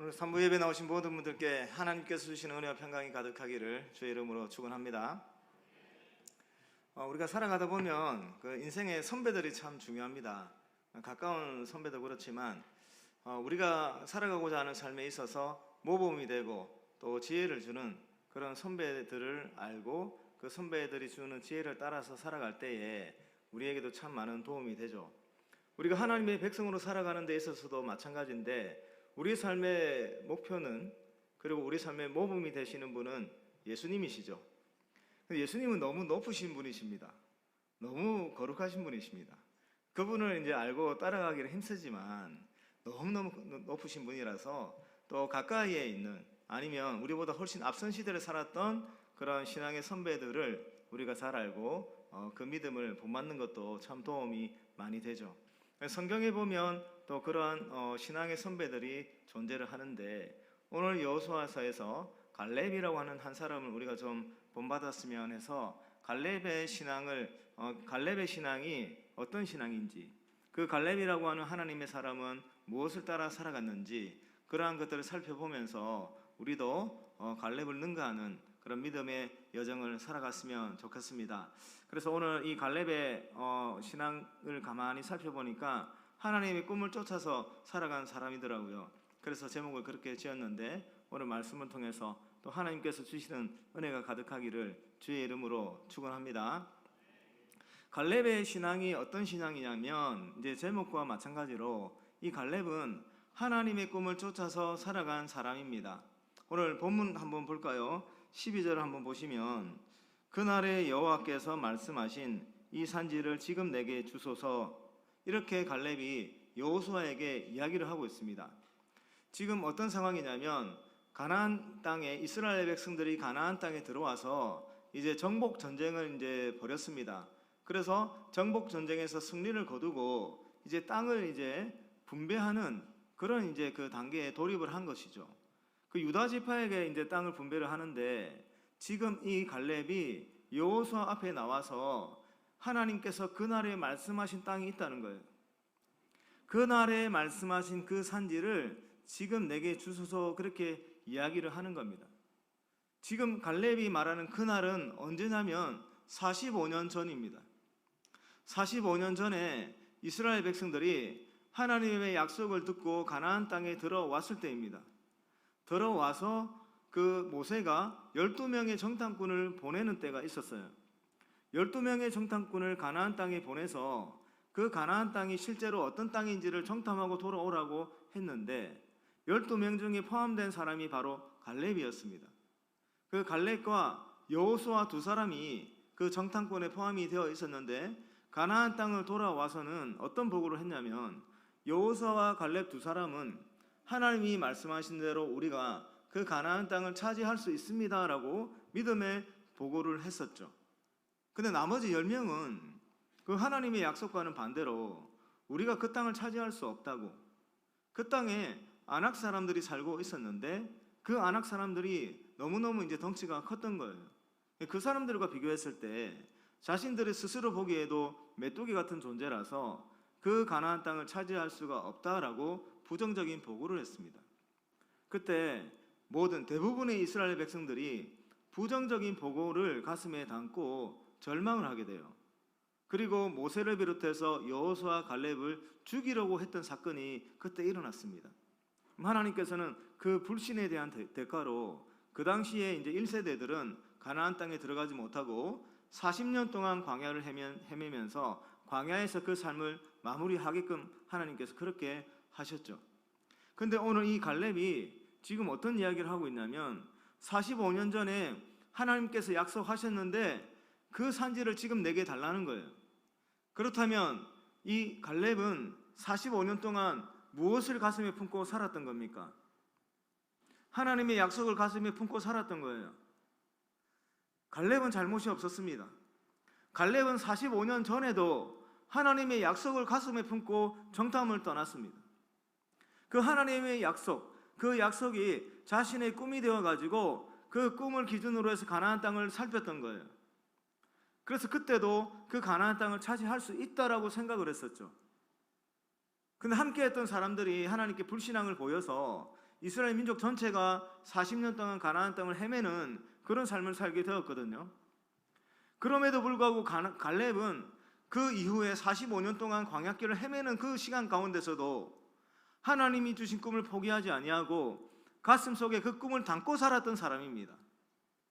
오늘 산부 예배 나오신 모든 분들께 하나님께서 주시는 은혜와 평강이 가득하기를 주의 이름으로 축원합니다. 우리가 살아가다 보면 그 인생의 선배들이 참 중요합니다. 가까운 선배도 그렇지만 우리가 살아가고자 하는 삶에 있어서 모범이 되고 또 지혜를 주는 그런 선배들을 알고 그 선배들이 주는 지혜를 따라서 살아갈 때에 우리에게도 참 많은 도움이 되죠. 우리가 하나님의 백성으로 살아가는 데 있어서도 마찬가지인데, 우리 삶의 목표는, 그리고 우리 삶의 모범이 되시는 분은 예수님이시죠. 예수님은 너무 높으신 분이십니다. 너무 거룩하신 분이십니다. 그분을 이제 알고 따라가기는 힘쓰지만 너무너무 높으신 분이라서 또 가까이에 있는, 아니면 우리보다 훨씬 앞선 시대를 살았던 그런 신앙의 선배들을 우리가 잘 알고 그 믿음을 본받는 것도 참 도움이 많이 되죠. 성경에 보면 또 그러한 신앙의 선배들이 존재를 하는데, 오늘 여호수아서에서 갈렙이라고 하는 한 사람을 우리가 좀 본받았으면 해서 갈렙의 신앙이 어떤 신앙인지, 그 갈렙이라고 하는 하나님의 사람은 무엇을 따라 살아갔는지, 그러한 것들을 살펴보면서 우리도 갈렙을 능가하는 그런 믿음의 여정을 살아갔으면 좋겠습니다. 그래서 오늘 이 갈렙의 신앙을 가만히 살펴보니까 하나님의 꿈을 쫓아서 살아간 사람이더라고요. 그래서 제목을 그렇게 지었는데, 오늘 말씀을 통해서 또 하나님께서 주시는 은혜가 가득하기를 주의 이름으로 축원합니다. 갈렙의 신앙이 어떤 신앙이냐면, 이제 제목과 마찬가지로 이 갈렙은 하나님의 꿈을 쫓아서 살아간 사람입니다. 오늘 본문 한번 볼까요? 12절 한번 보시면, 그날에 여호와께서 말씀하신 이 산지를 지금 내게 주소서, 이렇게 갈렙이 여호수아에게 이야기를 하고 있습니다. 지금 어떤 상황이냐면, 가나안 땅에, 이스라엘 백성들이 가나안 땅에 들어와서 이제 정복 전쟁을 이제 벌였습니다. 그래서 정복 전쟁에서 승리를 거두고 이제 땅을 이제 분배하는 그런 이제 그 단계에 돌입을 한 것이죠. 그 유다 지파에게 이제 땅을 분배를 하는데, 지금 이 갈렙이 여호수아 앞에 나와서 하나님께서 그날에 말씀하신 땅이 있다는 거예요. 그날에 말씀하신 그 산지를 지금 내게 주소서, 그렇게 이야기를 하는 겁니다. 지금 갈렙이 말하는 그날은 언제냐면 45년 전입니다. 45년 전에 이스라엘 백성들이 하나님의 약속을 듣고 가나안 땅에 들어왔을 때입니다. 들어와서 그 모세가 12명의 정탐꾼을 보내는 때가 있었어요. 12명의 정탐꾼을 가나안 땅에 보내서 그 가나안 땅이 실제로 어떤 땅인지를 정탐하고 돌아오라고 했는데, 12명 중에 포함된 사람이 바로 갈렙이었습니다. 그 갈렙과 여호수아 두 사람이 그 정탐꾼에 포함이 되어 있었는데, 가나안 땅을 돌아와서는 어떤 보고를 했냐면, 여호수아와 갈렙 두 사람은 하나님이 말씀하신 대로 우리가 그 가나안 땅을 차지할 수 있습니다 라고 믿음의 보고를 했었죠. 근데 나머지 10명은 그 하나님의 약속과는 반대로 우리가 그 땅을 차지할 수 없다고, 그 땅에 아낙 사람들이 살고 있었는데 그 아낙 사람들이 너무너무 이제 덩치가 컸던 거예요. 그 사람들과 비교했을 때 자신들이 스스로 보기에도 메뚜기 같은 존재라서 그 가나안 땅을 차지할 수가 없다라고 부정적인 보고를 했습니다. 그때 대부분의 이스라엘 백성들이 부정적인 보고를 가슴에 담고 절망을 하게 돼요. 그리고 모세를 비롯해서 여호수아 갈렙을 죽이려고 했던 사건이 그때 일어났습니다. 하나님께서는 그 불신에 대한 대가로 그 당시에 이제 1세대들은 가나안 땅에 들어가지 못하고 40년 동안 광야를 헤매면서 광야에서 그 삶을 마무리하게끔 하나님께서 그렇게 하셨죠. 근데 오늘 이 갈렙이 지금 어떤 이야기를 하고 있냐면, 45년 전에 하나님께서 약속하셨는데 그 산지를 지금 내게 달라는 거예요. 그렇다면 이 갈렙은 45년 동안 무엇을 가슴에 품고 살았던 겁니까? 하나님의 약속을 가슴에 품고 살았던 거예요. 갈렙은 잘못이 없었습니다. 갈렙은 45년 전에도 하나님의 약속을 가슴에 품고 정탐을 떠났습니다. 그 하나님의 약속, 그 약속이 자신의 꿈이 되어가지고 그 꿈을 기준으로 해서 가나안 땅을 살폈던 거예요. 그래서 그때도 그 가나안 땅을 차지할 수 있다라고 생각을 했었죠. 근데 함께 했던 사람들이 하나님께 불신앙을 보여서 이스라엘 민족 전체가 40년 동안 가나안 땅을 헤매는 그런 삶을 살게 되었거든요. 그럼에도 불구하고 갈렙은 그 이후에 45년 동안 광야길을 헤매는 그 시간 가운데서도 하나님이 주신 꿈을 포기하지 아니하고 가슴속에 그 꿈을 담고 살았던 사람입니다.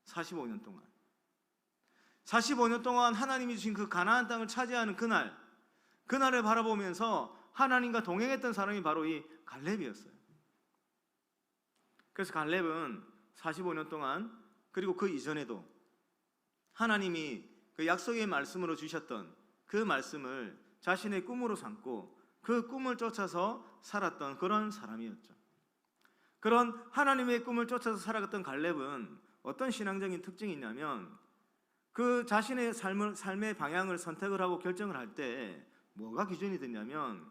45년 동안. 45년 동안 하나님이 주신 그 가나안 땅을 차지하는 그날을 바라보면서 하나님과 동행했던 사람이 바로 이 갈렙이었어요. 그래서 갈렙은 45년 동안, 그리고 그 이전에도 하나님이 그 약속의 말씀으로 주셨던 그 말씀을 자신의 꿈으로 삼고 그 꿈을 쫓아서 살았던 그런 사람이었죠. 그런 하나님의 꿈을 쫓아서 살아갔던 갈렙은 어떤 신앙적인 특징이 있냐면, 그 자신의 삶의 방향을 선택을 하고 결정을 할 때 뭐가 기준이 됐냐면,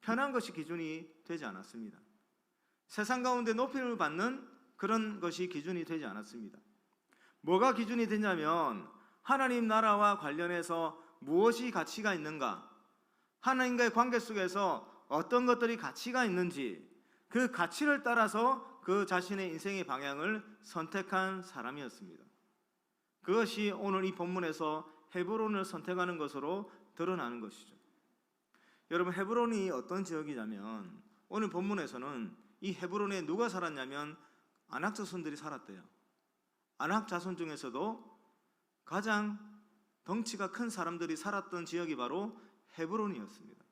편한 것이 기준이 되지 않았습니다. 세상 가운데 높임을 받는 그런 것이 기준이 되지 않았습니다. 뭐가 기준이 되냐면, 하나님 나라와 관련해서 무엇이 가치가 있는가, 하나님과의 관계 속에서 어떤 것들이 가치가 있는지, 그 가치를 따라서 그 자신의 인생의 방향을 선택한 사람이었습니다. 그것이 오늘 이 본문에서 헤브론을 선택하는 것으로 드러나는 것이죠. 여러분, 헤브론이 어떤 지역이냐면, 오늘 본문에서는 이 헤브론에 누가 살았냐면 아낙 자손들이 살았대요. 아낙 자손 중에서도 가장 덩치가 큰 사람들이 살았던 지역이 바로 헤브론이었습니다.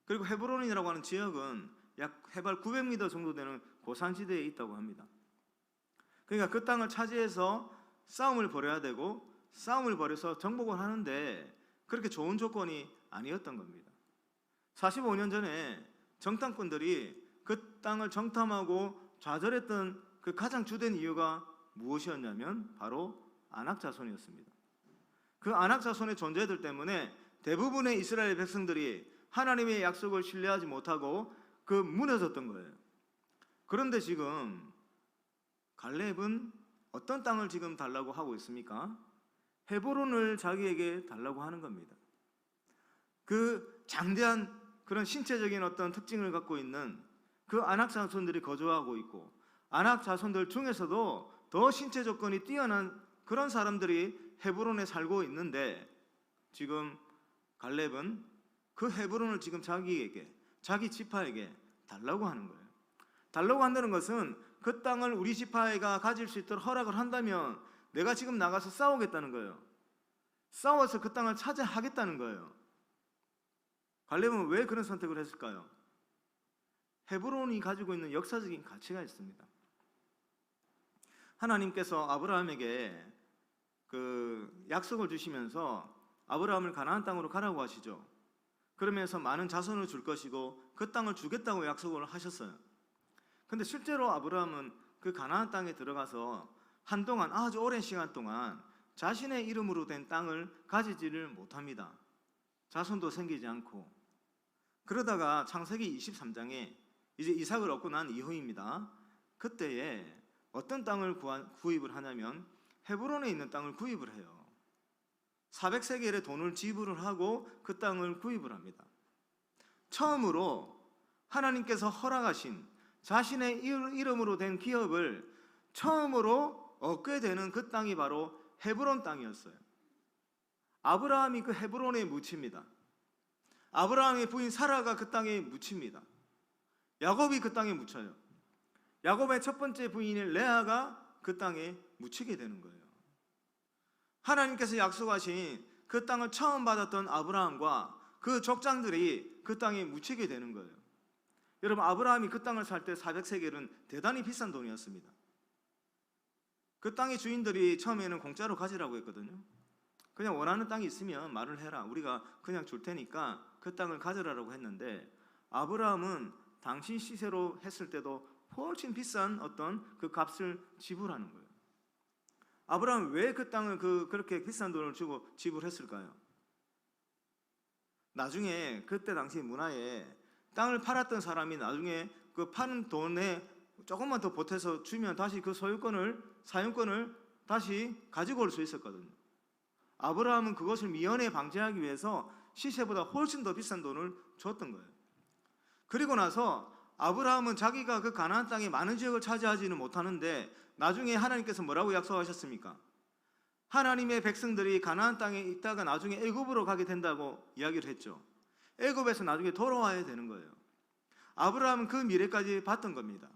그리고 헤브론이라고 하는 지역은 약 해발 900m 정도 되는 고산지대에 있다고 합니다. 그러니까 그 땅을 차지해서 싸움을 벌여야 되고, 싸움을 벌여서 정복을 하는데 그렇게 좋은 조건이 아니었던 겁니다. 45년 전에 정탐꾼들이 그 땅을 정탐하고 좌절했던 그 가장 주된 이유가 무엇이었냐면 바로 아낙 자손이었습니다. 그 아낙 자손의 존재들 때문에 대부분의 이스라엘 백성들이 하나님의 약속을 신뢰하지 못하고 그 무너졌던 거예요. 그런데 지금 갈렙은 어떤 땅을 지금 달라고 하고 있습니까? 헤브론을 자기에게 달라고 하는 겁니다. 그 장대한 그런 신체적인 어떤 특징을 갖고 있는 그 아낙 자손들이 거주하고 있고, 아낙 자손들 중에서도 더 신체 조건이 뛰어난 그런 사람들이 헤브론에 살고 있는데, 지금 갈렙은 그 헤브론을 지금 자기에게, 자기 지파에게 달라고 하는 거예요. 달라고 한다는 것은 그 땅을 우리 지파가 가질 수 있도록 허락을 한다면 내가 지금 나가서 싸우겠다는 거예요. 싸워서 그 땅을 차지하겠다는 거예요. 갈렙은 왜 그런 선택을 했을까요? 헤브론이 가지고 있는 역사적인 가치가 있습니다. 하나님께서 아브라함에게 그 약속을 주시면서 아브라함을 가나안 땅으로 가라고 하시죠. 그러면서 많은 자손을 줄 것이고 그 땅을 주겠다고 약속을 하셨어요. 근데 실제로 아브라함은 그 가나안 땅에 들어가서 한동안, 아주 오랜 시간 동안 자신의 이름으로 된 땅을 가지지를 못합니다. 자손도 생기지 않고. 그러다가 창세기 23장에 이제 이삭을 얻고 난 이후입니다. 그때에 어떤 땅을 구입을 하냐면 헤브론에 있는 땅을 구입을 해요. 400세겔의 돈을 지불을 하고 그 땅을 구입을 합니다. 처음으로 하나님께서 허락하신 자신의 이름으로 된 기업을 처음으로 얻게 되는 그 땅이 바로 헤브론 땅이었어요. 아브라함이 그 헤브론에 묻힙니다. 아브라함의 부인 사라가 그 땅에 묻힙니다. 야곱이 그 땅에 묻혀요. 야곱의 첫 번째 부인인 레아가 그 땅에 묻히게 되는 거예요. 하나님께서 약속하신 그 땅을 처음 받았던 아브라함과 그 족장들이 그 땅에 묻히게 되는 거예요. 여러분, 아브라함이 그 땅을 살 때 400세겔은 대단히 비싼 돈이었습니다. 그 땅의 주인들이 처음에는 공짜로 가지라고 했거든요. 그냥 원하는 땅이 있으면 말을 해라, 우리가 그냥 줄 테니까 그 땅을 가져라라고 했는데, 아브라함은 당시 시세로 했을 때도 훨씬 비싼 어떤 그 값을 지불하는 거예요. 아브라함은 왜 그 땅을 그렇게 비싼 돈을 주고 지불했을까요? 나중에 그때 당시 문화에 땅을 팔았던 사람이 나중에 그 파는 돈에 조금만 더 보태서 주면 다시 그 사용권을 다시 가지고 올 수 있었거든요. 아브라함은 그것을 미연에 방지하기 위해서 시세보다 훨씬 더 비싼 돈을 줬던 거예요. 그리고 나서 아브라함은 자기가 그 가나안 땅에 많은 지역을 차지하지는 못하는데 나중에 하나님께서 뭐라고 약속하셨습니까? 하나님의 백성들이 가나안 땅에 있다가 나중에 애굽으로 가게 된다고 이야기를 했죠. 애굽에서 나중에 돌아와야 되는 거예요. 아브라함은 그 미래까지 봤던 겁니다.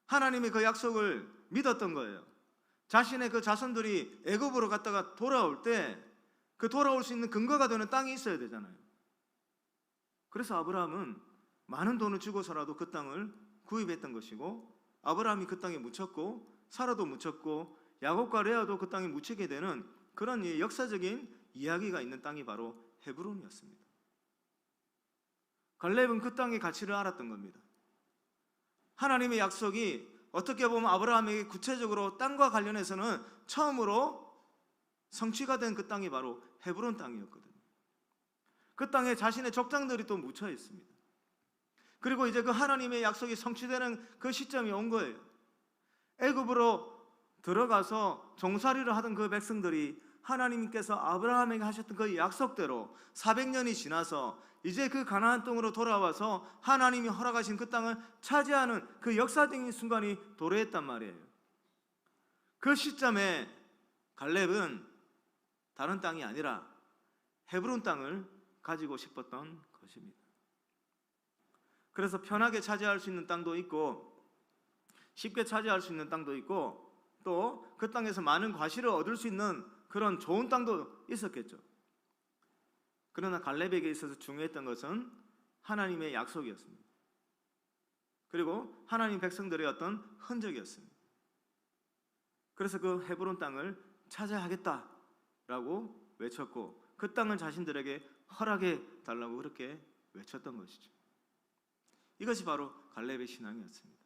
하나님의 그 약속을 믿었던 거예요. 자신의 그 자손들이 애굽으로 갔다가 돌아올 때 그 돌아올 수 있는 근거가 되는 땅이 있어야 되잖아요. 그래서 아브라함은 많은 돈을 주고서라도 그 땅을 구입했던 것이고, 아브라함이 그 땅에 묻혔고 사라도 묻혔고 야곱과 레아도 그 땅에 묻히게 되는 그런 역사적인 이야기가 있는 땅이 바로 헤브론이었습니다. 갈렙은 그 땅의 가치를 알았던 겁니다. 하나님의 약속이 어떻게 보면 아브라함에게 구체적으로 땅과 관련해서는 처음으로 성취가 된 그 땅이 바로 헤브론 땅이었거든요. 그 땅에 자신의 족장들이 또 묻혀 있습니다. 그리고 이제 그 하나님의 약속이 성취되는 그 시점이 온 거예요. 애굽으로 들어가서 종살이를 하던 그 백성들이 하나님께서 아브라함에게 하셨던 그 약속대로 400년이 지나서 이제 그 가나안 땅으로 돌아와서 하나님이 허락하신 그 땅을 차지하는 그 역사적인 순간이 도래했단 말이에요. 그 시점에 갈렙은 다른 땅이 아니라 헤브론 땅을 가지고 싶었던 것입니다. 그래서 편하게 차지할 수 있는 땅도 있고 쉽게 차지할 수 있는 땅도 있고 또 그 땅에서 많은 과실을 얻을 수 있는 그런 좋은 땅도 있었겠죠. 그러나 갈렙에게 있어서 중요했던 것은 하나님의 약속이었습니다. 그리고 하나님 백성들의 어떤 흔적이었습니다. 그래서 그 헤브론 땅을 차지하겠다라고 외쳤고 그 땅을 자신들에게 허락해 달라고 그렇게 외쳤던 것이죠. 이것이 바로 갈렙의 신앙이었습니다.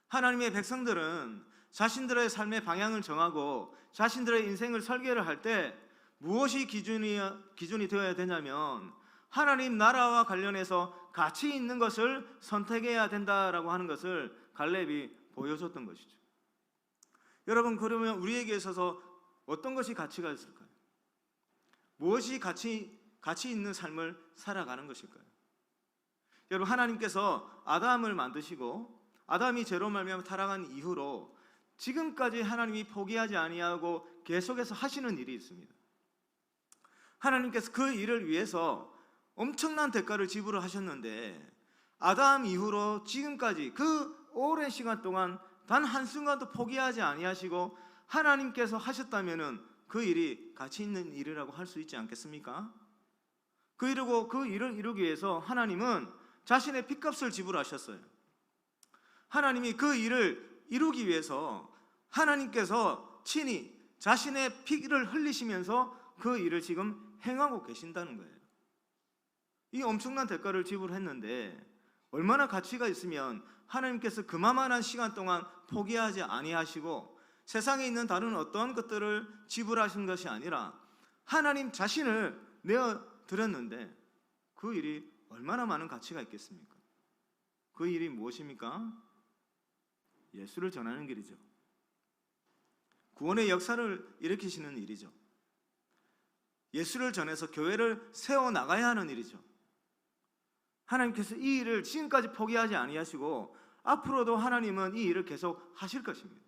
하나님의 백성들은 자신들의 삶의 방향을 정하고 자신들의 인생을 설계를 할 때 무엇이 기준이 되어야 되냐면 하나님 나라와 관련해서 가치 있는 것을 선택해야 된다라고 하는 것을 갈렙이 보여줬던 것이죠. 여러분, 그러면 우리에게 있어서 어떤 것이 가치가 있을까요? 무엇이 가치 있는 삶을 살아가는 것일까요? 여러분, 하나님께서 아담을 만드시고 아담이 죄로 말미암아 타락한 이후로 지금까지 하나님이 포기하지 아니하고 계속해서 하시는 일이 있습니다. 하나님께서 그 일을 위해서 엄청난 대가를 지불하셨는데 아담 이후로 지금까지 그 오랜 시간 동안 단 한순간도 포기하지 아니하시고 하나님께서 하셨다면 그 일이 가치 있는 일이라고 할 수 있지 않겠습니까? 그 일을 이루기 위해서 하나님은 자신의 피값을 지불하셨어요. 하나님이 그 일을 이루기 위해서 하나님께서 친히 자신의 피를 흘리시면서 그 일을 지금 행하고 계신다는 거예요. 이 엄청난 대가를 지불했는데 얼마나 가치가 있으면 하나님께서 그만한 시간 동안 포기하지 아니하시고 세상에 있는 다른 어떤 것들을 지불하신 것이 아니라 하나님 자신을 내어드렸는데 그 일이 얼마나 많은 가치가 있겠습니까? 그 일이 무엇입니까? 예수를 전하는 길이죠. 구원의 역사를 일으키시는 일이죠. 예수를 전해서 교회를 세워나가야 하는 일이죠. 하나님께서 이 일을 지금까지 포기하지 아니하시고 앞으로도 하나님은 이 일을 계속 하실 것입니다.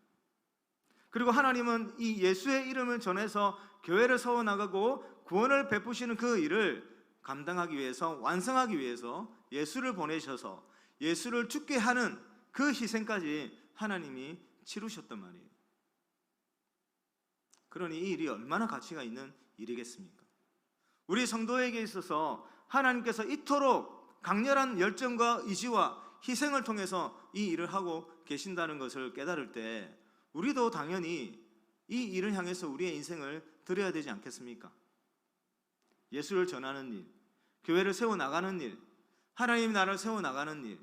그리고 하나님은 이 예수의 이름을 전해서 교회를 세워나가고 구원을 베푸시는 그 일을 감당하기 위해서, 완성하기 위해서 예수를 보내셔서 예수를 죽게 하는 그 희생까지 하나님이 치르셨단 말이에요. 그러니 이 일이 얼마나 가치가 있는 일이겠습니까? 우리 성도에게 있어서 하나님께서 이토록 강렬한 열정과 의지와 희생을 통해서 이 일을 하고 계신다는 것을 깨달을 때 우리도 당연히 이 일을 향해서 우리의 인생을 드려야 되지 않겠습니까? 예수를 전하는 일, 교회를 세워나가는 일, 하나님 나라를 세워나가는 일,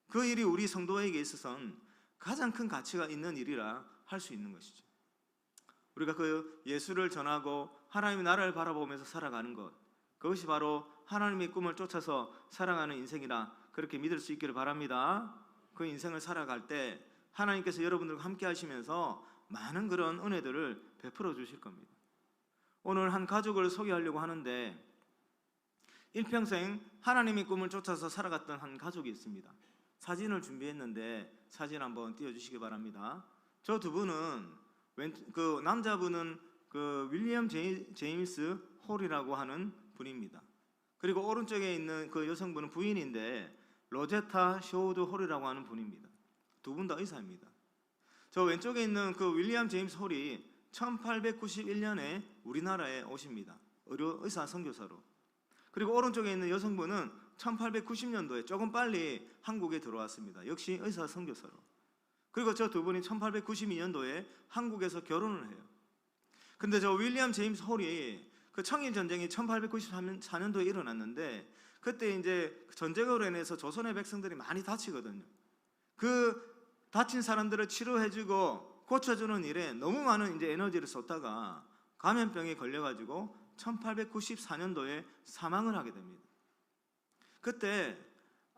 그 일이 우리 성도에게 있어서는 가장 큰 가치가 있는 일이라 할 수 있는 것이죠. 우리가 그 예수를 전하고 하나님의 나라를 바라보면서 살아가는 것, 그것이 바로 하나님의 꿈을 쫓아서 살아가는 인생이라 그렇게 믿을 수 있기를 바랍니다. 그 인생을 살아갈 때 하나님께서 여러분들과 함께 하시면서 많은 그런 은혜들을 베풀어 주실 겁니다. 오늘 한 가족을 소개하려고 하는데 일평생 하나님의 꿈을 쫓아서 살아갔던 한 가족이 있습니다. 사진을 준비했는데 사진 한번 띄워주시기 바랍니다. 저 두 분은 그 남자분은 그 윌리엄 제임스 홀이라고 하는 분입니다. 그리고 오른쪽에 있는 그 여성분은 부인인데 로제타 쇼우드 홀이라고 하는 분입니다. 두 분 다 의사입니다. 저 왼쪽에 있는 그 윌리엄 제임스 홀이 1891년에 우리나라에 오십니다. 의사 선교사로. 그리고 오른쪽에 있는 여성분은 1890년도에 조금 빨리 한국에 들어왔습니다. 역시 의사 선교사로. 그리고 저 두 분이 1892년도에 한국에서 결혼을 해요. 근데 저 윌리엄 제임스 홀이 그 청일 전쟁이 1894년도에 일어났는데 그때 이제 전쟁으로 인해서 조선의 백성들이 많이 다치거든요. 그 다친 사람들을 치료해주고 고쳐주는 일에 너무 많은 이제 에너지를 쏟다가 감염병에 걸려가지고 1894년도에 사망을 하게 됩니다. 그때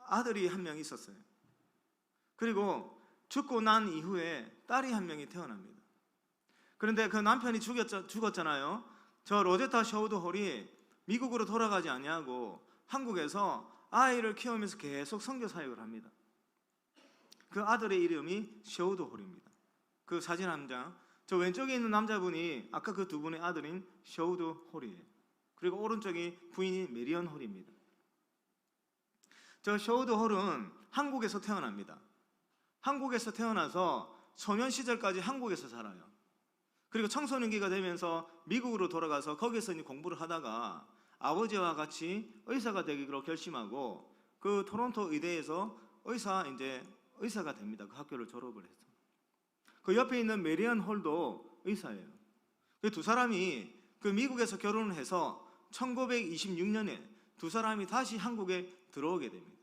아들이 한 명 있었어요. 그리고 죽고 난 이후에 딸이 한 명이 태어납니다. 그런데 그 남편이 죽었잖아요. 저 로제타 쇼우드 홀이 미국으로 돌아가지 아니하고 한국에서 아이를 키우면서 계속 선교 사역을 합니다. 그 아들의 이름이 쇼우드 홀입니다. 그 사진 한 장. 저 왼쪽에 있는 남자분이 아까 그 두 분의 아들인 쇼우드 홀이에요. 그리고 오른쪽이 부인이 메리언 홀입니다. 저 쇼우드 홀은 한국에서 태어납니다. 한국에서 태어나서 소년 시절까지 한국에서 살아요. 그리고 청소년기가 되면서 미국으로 돌아가서 거기서 공부를 하다가 아버지와 같이 의사가 되기로 결심하고 그 토론토 의대에서 의사가 됩니다. 그 학교를 졸업을 해서. 그 옆에 있는 메리언 홀도 의사예요. 그 두 사람이 그 미국에서 결혼을 해서 1926년에 두 사람이 다시 한국에 들어오게 됩니다.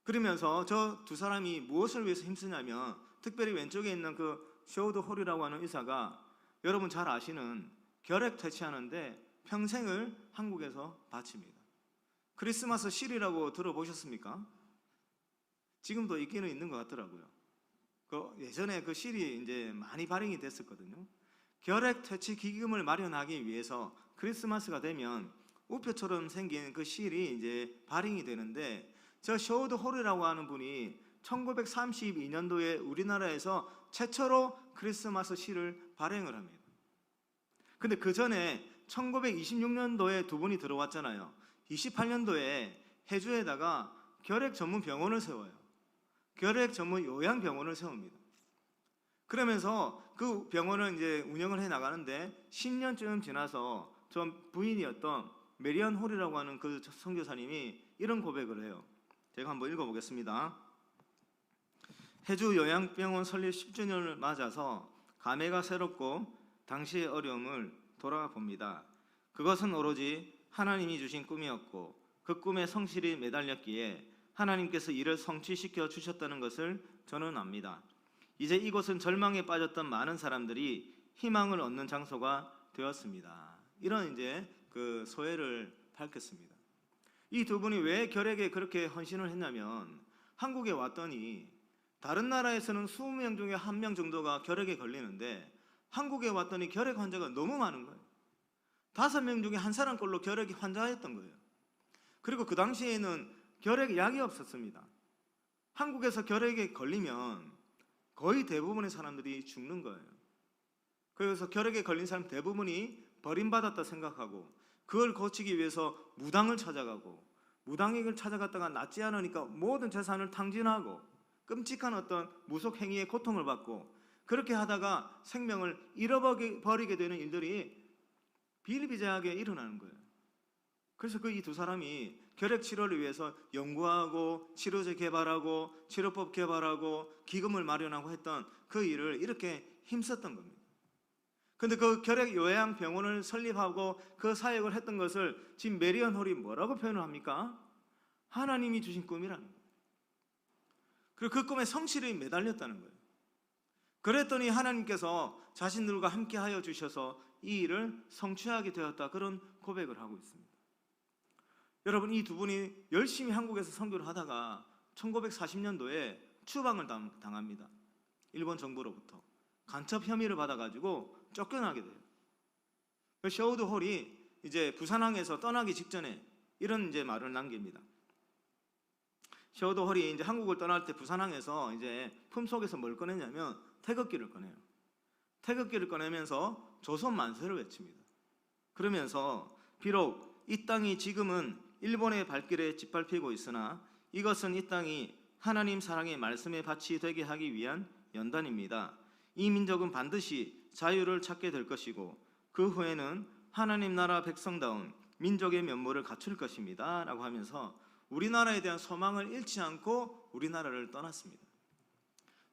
그러면서 저 두 사람이 무엇을 위해서 힘쓰냐면 특별히 왼쪽에 있는 그 쇼우드 홀이라고 하는 의사가 여러분 잘 아시는 결핵 퇴치하는데 평생을 한국에서 바칩니다. 크리스마스 실이라고 들어보셨습니까? 지금도 있기는 있는 것 같더라고요. 예전에 그 실이 이제 많이 발행이 됐었거든요. 결핵 퇴치 기금을 마련하기 위해서 크리스마스가 되면 우표처럼 생긴 그 실이 이제 발행이 되는데 저 쇼우드 홀이라고 하는 분이 1932년도에 우리나라에서 최초로 크리스마스 실을 발행을 합니다. 근데 그 전에 1926년도에 두 분이 들어왔잖아요. 28년도에 해주에다가 결핵 전문 병원을 세워요. 결핵 전문 요양병원을 세웁니다. 그러면서 그 병원을 이제 운영을 해 나가는데 10년쯤 지나서 전 부인이었던 메리언 홀이라고 하는 그 선교사님이 이런 고백을 해요. 제가 한번 읽어보겠습니다. 해주 요양병원 설립 10주년을 맞아서 감회가 새롭고 당시의 어려움을 돌아가 봅니다. 그것은 오로지 하나님이 주신 꿈이었고 그 꿈에 성실히 매달렸기에 하나님께서 이를 성취시켜 주셨다는 것을 저는 압니다. 이제 이곳은 절망에 빠졌던 많은 사람들이 희망을 얻는 장소가 되었습니다. 이런 이제 그 소회를 밝혔습니다. 이 두 분이 왜 결핵에 그렇게 헌신을 했냐면 한국에 왔더니 다른 나라에서는 20명 중에 1명 정도가 결핵에 걸리는데 한국에 왔더니 결핵 환자가 너무 많은 거예요. 5명 중에 한 사람꼴로 결핵 환자였던 거예요. 그리고 그 당시에는 결핵 약이 없었습니다. 한국에서 결핵에 걸리면 거의 대부분의 사람들이 죽는 거예요. 그래서 결핵에 걸린 사람 대부분이 버림받았다 생각하고 그걸 고치기 위해서 무당을 찾아가고 무당을 찾아갔다가 낫지 않으니까 모든 재산을 탕진하고 끔찍한 어떤 무속 행위의 고통을 받고 그렇게 하다가 생명을 잃어버리게 되는 일들이 비일비재하게 일어나는 거예요. 그래서 그 이 두 사람이 결핵 치료를 위해서 연구하고 치료제 개발하고 치료법 개발하고 기금을 마련하고 했던 그 일을 이렇게 힘썼던 겁니다. 근데 그 결핵 요양병원을 설립하고 그 사역을 했던 것을 지금 메리언 홀이 뭐라고 표현을 합니까? 하나님이 주신 꿈이라는 거예요. 그리고 그 꿈에 성실히 매달렸다는 거예요. 그랬더니 하나님께서 자신들과 함께하여 주셔서 이 일을 성취하게 되었다, 그런 고백을 하고 있습니다. 여러분, 이 두 분이 열심히 한국에서 선교를 하다가 1940년도에 추방을 당합니다. 일본 정부로부터 간첩 혐의를 받아가지고 쫓겨나게 돼요. 쇼우드 홀이 이제 부산항에서 떠나기 직전에 이런 이제 말을 남깁니다. 셔우드 홀이 이제 한국을 떠날 때 부산항에서 이제 품속에서 뭘 꺼내냐면 태극기를 꺼내요. 태극기를 꺼내면서 조선 만세를 외칩니다. 그러면서 비록 이 땅이 지금은 일본의 발길에 짓밟히고 있으나 이것은 이 땅이 하나님 사랑의 말씀의 밭이 되게 하기 위한 연단입니다. 이 민족은 반드시 자유를 찾게 될 것이고 그 후에는 하나님 나라 백성다운 민족의 면모를 갖출 것입니다 라고 하면서 우리나라에 대한 소망을 잃지 않고 우리나라를 떠났습니다.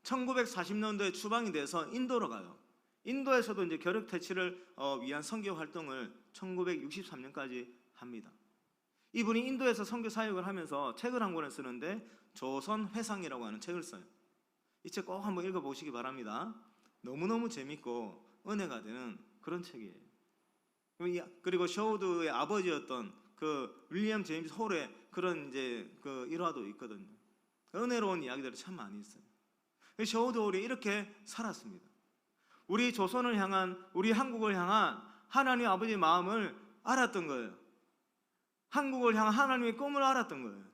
1940년도에 추방이 돼서 인도로 가요. 인도에서도 이제 결핵 퇴치를 위한 선교 활동을 1963년까지 합니다. 이분이 인도에서 선교 사역을 하면서 책을 한 권을 쓰는데 조선회상이라고 하는 책을 써요. 이 책 꼭 한번 읽어보시기 바랍니다. 너무너무 재밌고 은혜가 되는 그런 책이에요. 그리고 셔우드의 아버지였던 그 윌리엄 제임스 홀의 그런 이제 그 일화도 있거든요. 은혜로운 이야기들이 참 많이 있어요. 셔우드 홀이 이렇게 살았습니다. 우리 조선을 향한, 우리 한국을 향한 하나님 아버지의 마음을 알았던 거예요. 한국을 향한 하나님의 꿈을 알았던 거예요.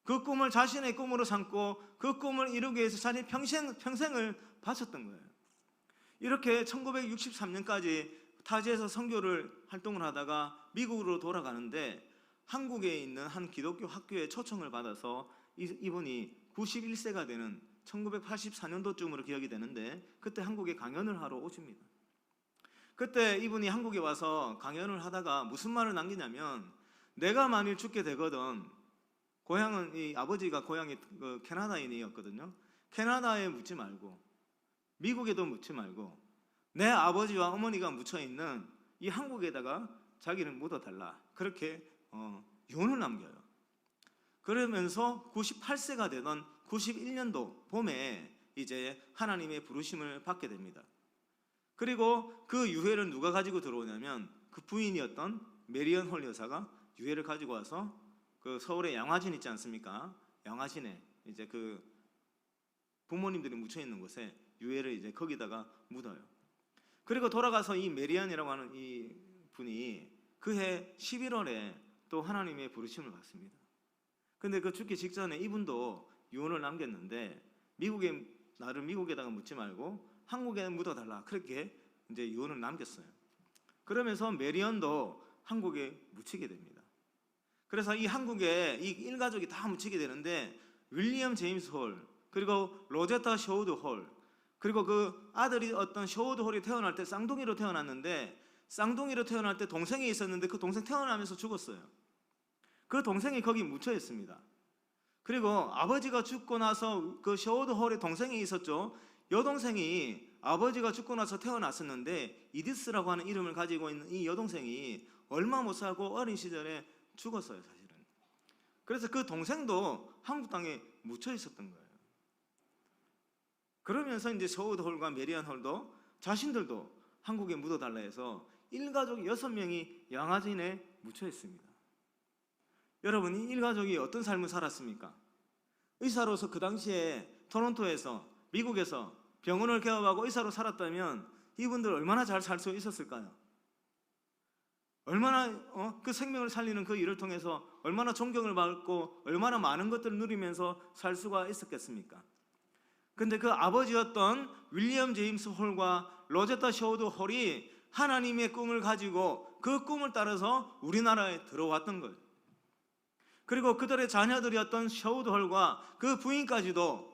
그 꿈을 자신의 꿈으로 삼고 그 꿈을 이루기 위해서 자신의 평생을 바쳤던 거예요. 이렇게 1963년까지 타지에서 선교를 활동을 하다가 미국으로 돌아가는데 한국에 있는 한 기독교 학교에 초청을 받아서 이분이 91세가 되는 1984년도쯤으로 기억이 되는데 그때 한국에 강연을 하러 오십니다. 그때 이분이 한국에 와서 강연을 하다가 무슨 말을 남기냐면 내가 만일 죽게 되거든, 고향은 이 아버지가 고향이 그 캐나다인이었거든요. 캐나다에 묻지 말고 미국에도 묻지 말고 내 아버지와 어머니가 묻혀있는 이 한국에다가 자기를 묻어달라, 그렇게 유언을 남겨요. 그러면서 98세가 되던 91년도 봄에 이제 하나님의 부르심을 받게 됩니다. 그리고 그 유해를 누가 가지고 들어오냐면 그 부인이었던 메리언 홀 여사가 유해를 가지고 와서 그 서울에 양화진 있지 않습니까? 양화진에 이제 그 부모님들이 묻혀 있는 곳에 유해를 이제 거기다가 묻어요. 그리고 돌아가서 이 메리안이라고 하는 이 분이 그해 11월에 또 하나님의 부르심을 받습니다. 근데 그 죽기 직전에 이분도 유언을 남겼는데 나를 미국에다가 묻지 말고 한국에 묻어달라, 그렇게 이제 유언을 남겼어요. 그러면서 메리언도 한국에 묻히게 됩니다. 그래서 이 한국에 이 일가족이 다 묻히게 되는데 윌리엄 제임스 홀, 그리고 로제타 셔우드 홀, 그리고 그 아들이 어떤 셔우드 홀이 태어날 때 쌍둥이로 태어났는데 쌍둥이로 태어날 때 동생이 있었는데 그 동생 태어나면서 죽었어요. 그 동생이 거기 묻혀 있습니다. 그리고 아버지가 죽고 나서 그 셔우드 홀의 동생이 있었죠. 여동생이 아버지가 죽고 나서 태어났었는데 이디스라고 하는 이름을 가지고 있는 이 여동생이 얼마 못 살고 어린 시절에 죽었어요, 사실은. 그래서 그 동생도 한국 땅에 묻혀 있었던 거예요. 그러면서 이제 셔우드 홀과 메리안 홀도 자신들도 한국에 묻어달라 해서 일가족 6명이 양화진에 묻혀 있습니다. 여러분, 이 일가족이 어떤 삶을 살았습니까? 의사로서 그 당시에 토론토에서, 미국에서 병원을 개업하고 의사로 살았다면 이분들 얼마나 잘 살 수 있었을까요? 얼마나 그 생명을 살리는 그 일을 통해서 얼마나 존경을 받고 얼마나 많은 것들을 누리면서 살 수가 있었겠습니까? 근데 그 아버지였던 윌리엄 제임스 홀과 로제타 셔우드 홀이 하나님의 꿈을 가지고 그 꿈을 따라서 우리나라에 들어왔던 거예요. 그리고 그들의 자녀들이었던 셔우드 홀과 그 부인까지도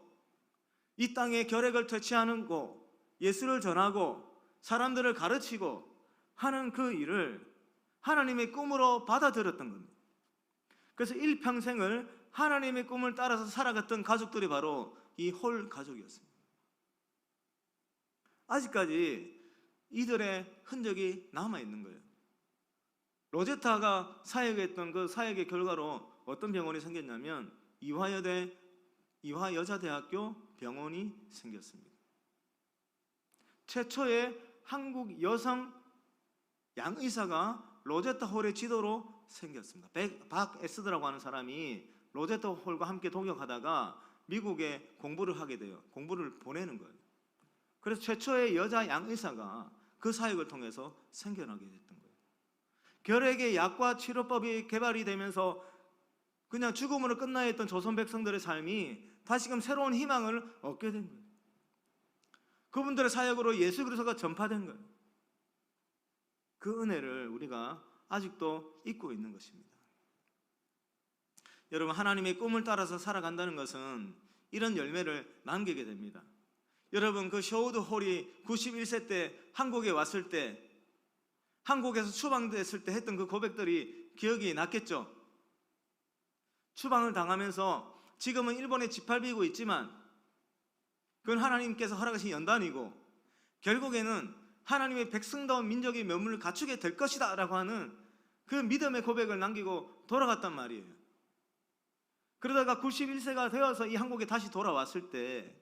이 땅에 결핵을 퇴치하고 예수를 전하고 사람들을 가르치고 하는 그 일을 하나님의 꿈으로 받아들였던 겁니다. 그래서 일평생을 하나님의 꿈을 따라서 살아갔던 가족들이 바로 이 홀 가족이었습니다. 아직까지 이들의 흔적이 남아있는 거예요. 로제타가 사역했던 그 사역의 결과로 어떤 병원이 생겼냐면 이화여자대학교 병원이 생겼습니다. 최초의 한국 여성 양의사가 로제타 홀의 지도로 생겼습니다. 박 에스드라고 하는 사람이 로제타 홀과 함께 동역하다가 미국에 공부를 하게 돼요. 공부를 보내는 거예요. 그래서 최초의 여자 양의사가 그 사역을 통해서 생겨나게 됐던 거예요. 결핵의 약과 치료법이 개발이 되면서 그냥 죽음으로 끝나야 했던 조선 백성들의 삶이 다시금 새로운 희망을 얻게 된 거예요. 그분들의 사역으로 예수 그리스도가 전파된 거예요. 그 은혜를 우리가 아직도 잊고 있는 것입니다. 여러분, 하나님의 꿈을 따라서 살아간다는 것은 이런 열매를 남기게 됩니다. 여러분, 그 셔우드 홀이 91세 때 한국에 왔을 때, 한국에서 추방됐을 때 했던 그 고백들이 기억이 났겠죠. 추방을 당하면서 지금은 일본에 짓밟히고 있지만 그건 하나님께서 허락하신 연단이고, 결국에는 하나님의 백성다운 민족의 면모를 갖추게 될 것이다 라고 하는 그 믿음의 고백을 남기고 돌아갔단 말이에요. 그러다가 91세가 되어서 이 한국에 다시 돌아왔을 때,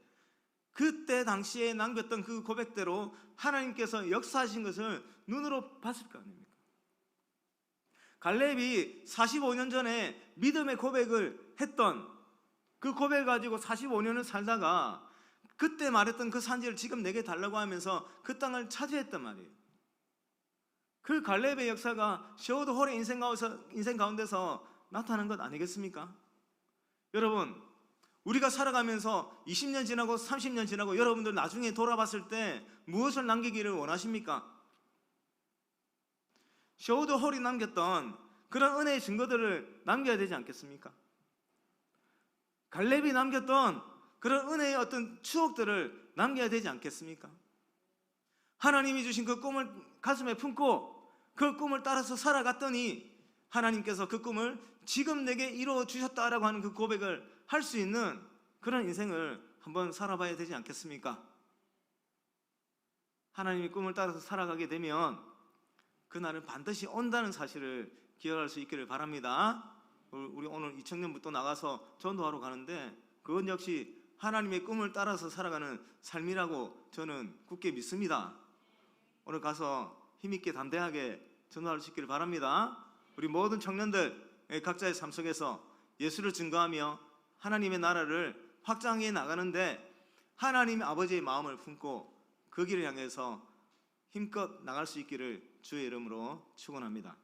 그때 당시에 남겼던 그 고백대로 하나님께서 역사하신 것을 눈으로 봤을 거 아닙니까? 갈렙이 45년 전에 믿음의 고백을 했던 그 고백을 가지고 45년을 살다가 그때 말했던 그 산지를 지금 내게 달라고 하면서 그 땅을 차지했단 말이에요. 그 갈렙의 역사가 셔우드 홀의 인생 가운데서 나타난 것 아니겠습니까? 여러분, 우리가 살아가면서 20년 지나고 30년 지나고 여러분들 나중에 돌아봤을 때 무엇을 남기기를 원하십니까? 셔우드 홀이 남겼던 그런 은혜의 증거들을 남겨야 되지 않겠습니까? 갈렙이 남겼던 그런 은혜의 어떤 추억들을 남겨야 되지 않겠습니까? 하나님이 주신 그 꿈을 가슴에 품고 그 꿈을 따라서 살아갔더니 하나님께서 그 꿈을 지금 내게 이루어 주셨다라고 하는 그 고백을 할 수 있는 그런 인생을 한번 살아봐야 되지 않겠습니까? 하나님의 꿈을 따라서 살아가게 되면 그날은 반드시 온다는 사실을 기억할 수 있기를 바랍니다. 우리 오늘 이청년부터 나가서 전도하러 가는데 그건 역시 하나님의 꿈을 따라서 살아가는 삶이라고 저는 굳게 믿습니다. 오늘 가서 힘있게 담대하게 전도할 수 있기를 바랍니다. 우리 모든 청년들 각자의 삶 속에서 예수를 증거하며 하나님의 나라를 확장해 나가는데 하나님 아버지의 마음을 품고 그 길을 향해서 힘껏 나갈 수 있기를 주의 이름으로 축원합니다.